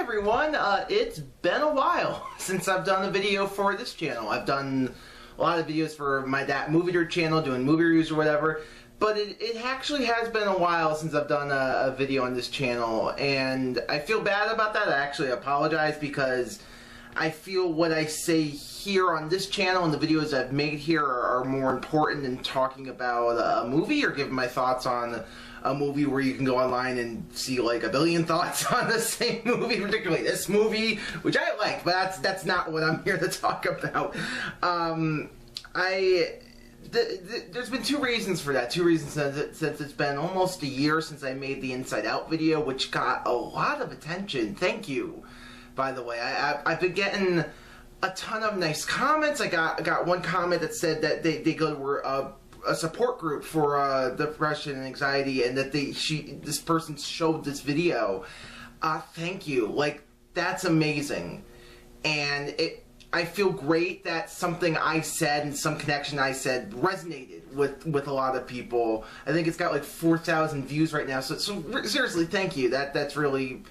everyone, it's been a while since I've done a video for this channel. I've done a lot of videos for my Movie Nerd channel, doing movie reviews or whatever, but it actually has been a while since I've done a video on this channel, and I feel bad about that. I actually apologize because I feel what I say here on this channel and the videos I've made here are more important than talking about a movie or giving my thoughts on a movie where you can go online and see like a billion thoughts on the same movie, particularly this movie, which I like, but that's not what I'm here to talk about. There's been two reasons for that. Two reasons since it's been almost a year since I made the Inside Out video, which got a lot of attention. Thank you, by the way. I've been getting a ton of nice comments. I got one comment that said that they go to a support group for depression and anxiety, and that this person showed this video. Thank you. Like, that's amazing. And I feel great that something I said and some connection I said resonated with a lot of people. I think it's got like 4,000 views right now. So seriously, thank you. That's really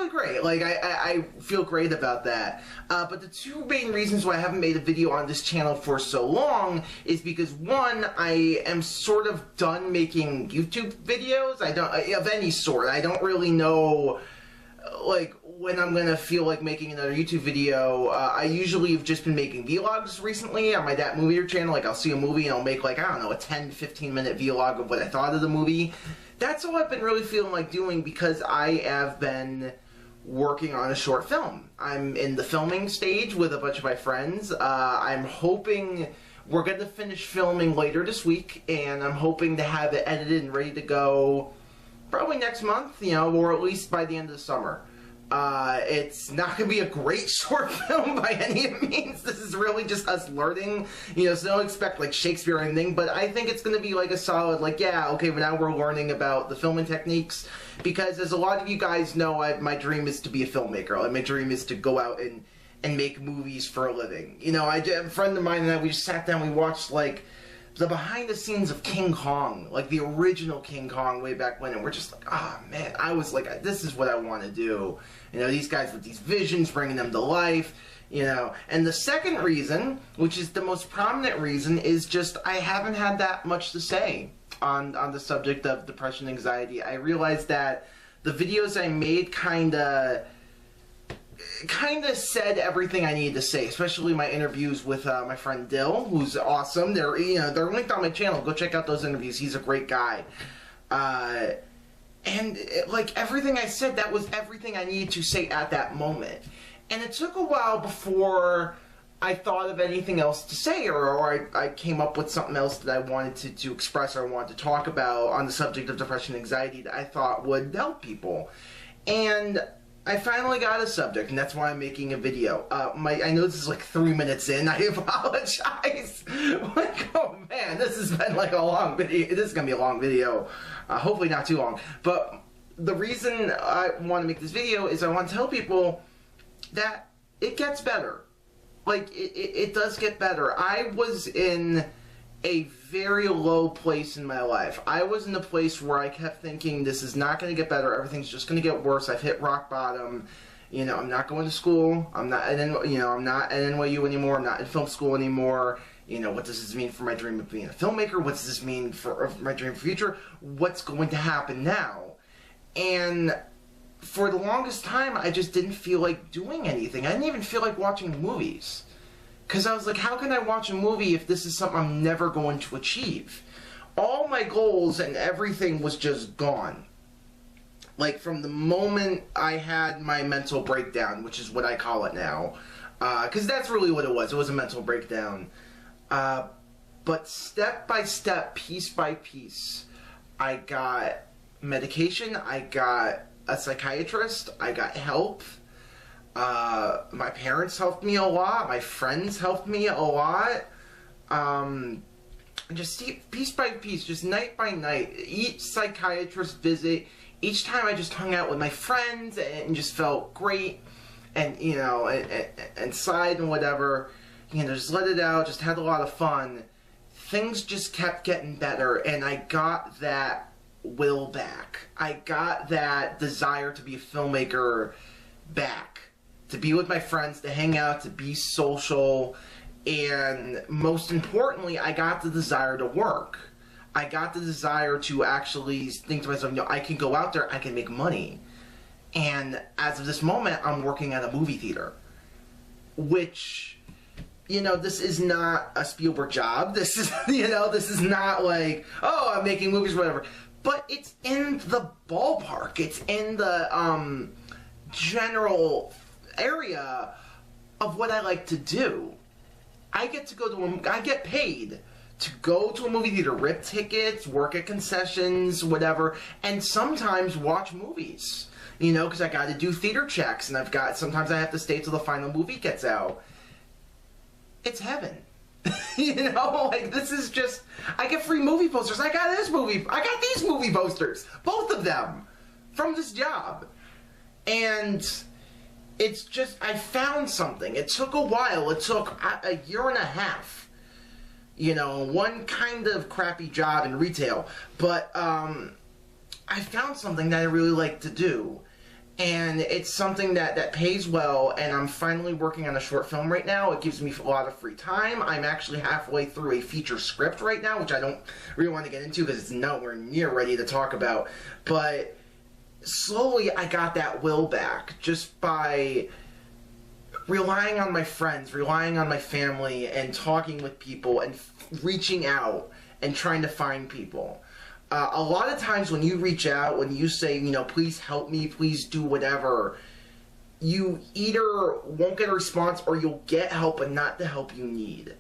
great. Like, I feel great about that. But the two main reasons why I haven't made a video on this channel for so long is because, one, I am sort of done making YouTube videos. Of any sort. I don't really know, like, when I'm gonna feel like making another YouTube video. I usually have just been making vlogs recently on my Movie Nerd channel. Like, I'll see a movie and I'll make, like, I don't know, a 10-15 minute vlog of what I thought of the movie. That's all I've been really feeling like doing because I have been working on a short film. I'm in the filming stage with a bunch of my friends. I'm hoping we're going to finish filming later this week, and I'm hoping to have it edited and ready to go probably next month, you know, or at least by the end of the summer. It's not going to be a great short film by any means. This is really just us learning, you know, so don't expect like Shakespeare or anything, but I think it's going to be like a solid, like, yeah, okay, but now we're learning about the filming techniques, because as a lot of you guys know, my dream is to be a filmmaker. Like, my dream is to go out and make movies for a living. You know, a friend of mine and I, we just sat down, we watched like the behind the scenes of King Kong, like the original King Kong way back when, and we're just like, oh man, I was like, this is what I want to do. You know, these guys with these visions, bringing them to life, you know. And the second reason, which is the most prominent reason, is just I haven't had that much to say on the subject of depression and anxiety. I realized that the videos I made kind of said everything I needed to say, especially my interviews with my friend Dill, who's awesome. They're linked on my channel. Go check out those interviews. He's a great guy. And like everything I said, that was everything I needed to say at that moment. And it took a while before I thought of anything else to say, or I came up with something else that I wanted to express or wanted to talk about on the subject of depression and anxiety that I thought would help people. And I finally got a subject, and that's why I'm making a video. I know this is like 3 minutes in. I apologize. Like, oh man, this has been like a long video. This is gonna be a long video. Hopefully not too long. But the reason I want to make this video is I want to tell people that it gets better. Like, it does get better. I was in a very low place in my life. I was in a place where I kept thinking, this is not going to get better, everything's just going to get worse, I've hit rock bottom, you know, I'm not going to school, I'm not at NYU anymore, I'm not in film school anymore, you know, what does this mean for my dream of being a filmmaker, what does this mean for my dream for future, what's going to happen now? And for the longest time, I just didn't feel like doing anything. I didn't even feel like watching movies. Because I was like, how can I watch a movie if this is something I'm never going to achieve? All my goals and everything was just gone. Like, from the moment I had my mental breakdown, which is what I call it now. Because that's really what it was. It was a mental breakdown. But step by step, piece by piece, I got medication, I got a psychiatrist, I got help. My parents helped me a lot, my friends helped me a lot, just piece by piece, just night by night, each psychiatrist visit, each time I just hung out with my friends and just felt great, and, you know, and sighed and whatever, you know, just let it out, just had a lot of fun. Things just kept getting better, and I got that will back. I got that desire to be a filmmaker back. To be with my friends, to hang out, to be social, and most importantly, I got the desire to work. I got the desire to actually think to myself, I can go out there, I can make money. And as of this moment, I'm working at a movie theater, which, this is not a Spielberg job. This is, this is not like, oh, I'm making movies or whatever. But it's in the ballpark. It's in the general area of what I like to do. I get to go I get paid to go to a movie theater, rip tickets, work at concessions, whatever, and sometimes watch movies. Because I got to do theater checks, and sometimes I have to stay till the final movie gets out. It's heaven. This is just, I get free movie posters. I got these movie posters, both of them, from this job. And it's just, I found something. It took a while. It took a year and a half. One kind of crappy job in retail. But I found something that I really like to do. And it's something that pays well, and I'm finally working on a short film right now. It gives me a lot of free time. I'm actually halfway through a feature script right now, which I don't really want to get into because it's nowhere near ready to talk about. But slowly I got that will back just by relying on my friends, relying on my family, and talking with people, and reaching out and trying to find people. A lot of times when you reach out, when you say, please help me, please do whatever, you either won't get a response or you'll get help, but not the help you need.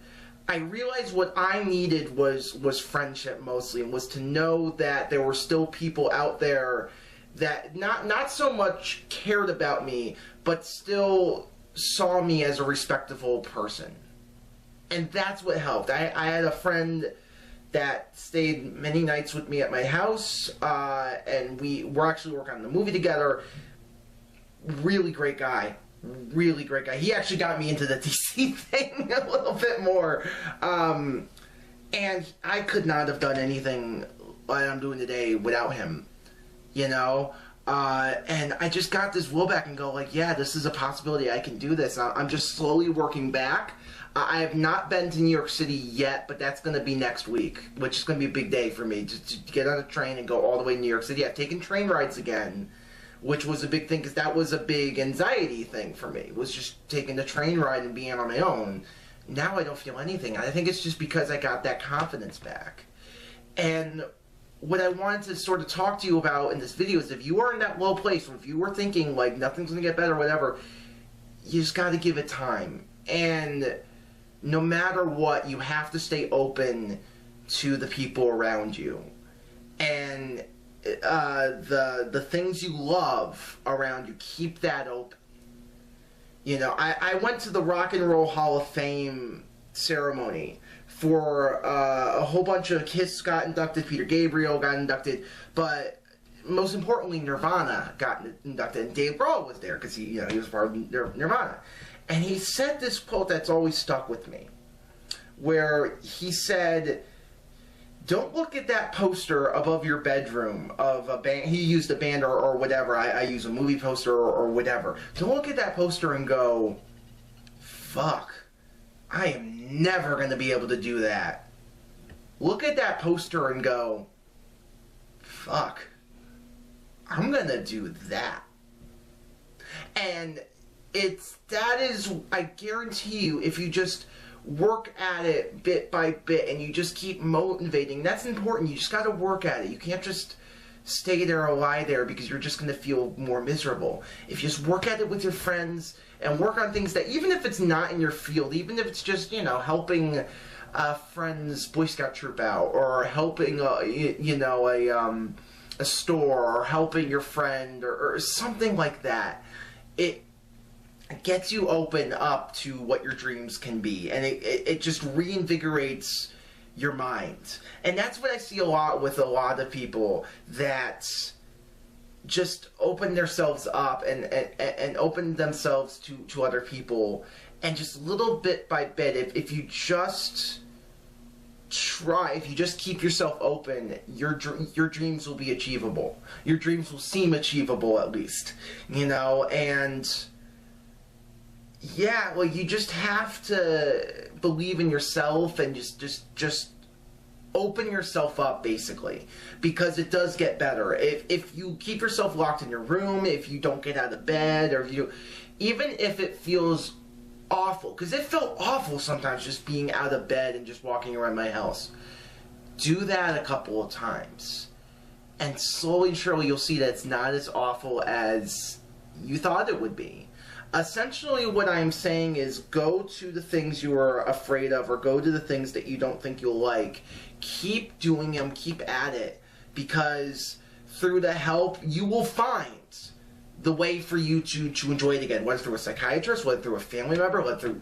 I realized what I needed was friendship mostly, and was to know that there were still people out there that not so much cared about me, but still saw me as a respectable person. And that's what helped. I had a friend that stayed many nights with me at my house, and we're actually working on the movie together. Really great guy. Really great guy. He actually got me into the DC thing a little bit more. And I could not have done anything that I'm doing today without him. And I just got this will back and go like, yeah, this is a possibility. I can do this. I'm just slowly working back. I have not been to New York City yet, but that's going to be next week, which is going to be a big day for me, to get on a train and go all the way to New York City. I've taken train rides again, which was a big thing, because that was a big anxiety thing for me, was just taking the train ride and being on my own. Now I don't feel anything. I think it's just because I got that confidence back. And what I wanted to sort of talk to you about in this video is, if you are in that low place, or if you were thinking like nothing's going to get better or whatever, you just got to give it time. And no matter what, you have to stay open to the people around you. And the things you love around you, keep that open. I went to the Rock and Roll Hall of Fame ceremony for a whole bunch of Kiss got inducted, Peter Gabriel got inducted, but most importantly, Nirvana got inducted, and Dave Grohl was there because he was part of Nirvana. And he said this quote that's always stuck with me, where he said, don't look at that poster above your bedroom of a band. He used a band or whatever. I use a movie poster or whatever. Don't look at that poster and go, fuck, I am never going to be able to do that. Look at that poster and go, fuck, I'm going to do that. And I guarantee you, if you just work at it bit by bit and you just keep motivating, that's important. You just got to work at it. You can't just stay there or lie there, because you're just going to feel more miserable. If you just work at it with your friends and work on things that, even if it's not in your field, even if it's just, helping a friend's Boy Scout troop out, or helping a store, or helping your friend, or something like that, it gets you open up to what your dreams can be, and it just reinvigorates your mind. And that's what I see a lot with a lot of people that just open themselves up and open themselves to other people, and just little bit by bit, if you just try, if you just keep yourself open, your dreams will be achievable. Your dreams will seem achievable, at least, you know. And yeah, well, you just have to believe in yourself and just open yourself up, basically, because it does get better. If you keep yourself locked in your room, if you don't get out of bed, or if you, even if it feels awful, because it felt awful sometimes just being out of bed and just walking around my house. Do that a couple of times, and slowly and surely you'll see that it's not as awful as you thought it would be. Essentially what I'm saying is, go to the things you are afraid of, or go to the things that you don't think you'll like. Keep doing them, keep at it, because through the help you will find the way for you to enjoy it again, whether through a psychiatrist, whether through a family member, whether through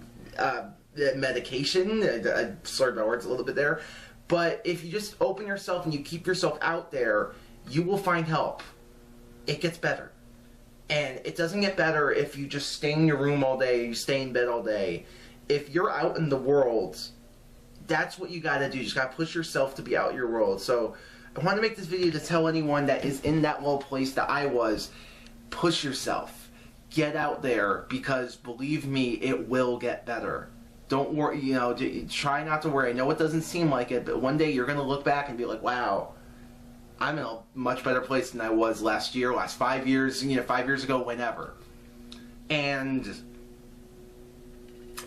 medication. I slurred my words a little bit there. But if you just open yourself and you keep yourself out there, you will find help. It gets better. And it doesn't get better if you just stay in your room all day, you stay in bed all day. If you're out in the world, that's what you gotta do. You just gotta push yourself to be out in your world. So I want to make this video to tell anyone that is in that low place that I was, push yourself. Get out there, because believe me, it will get better. Don't worry, you know, try not to worry. I know it doesn't seem like it, but one day you're going to look back and be like, wow, I'm in a much better place than I was last year, last 5 years, you know, 5 years ago, whenever. And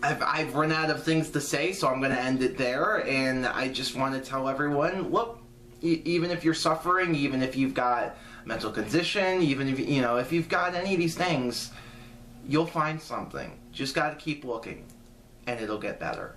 I've run out of things to say, so I'm going to end it there. And I just want to tell everyone, look, even if you're suffering, even if you've got mental condition, even if, you know, if you've got any of these things, you'll find something. Just got to keep looking, and it'll get better.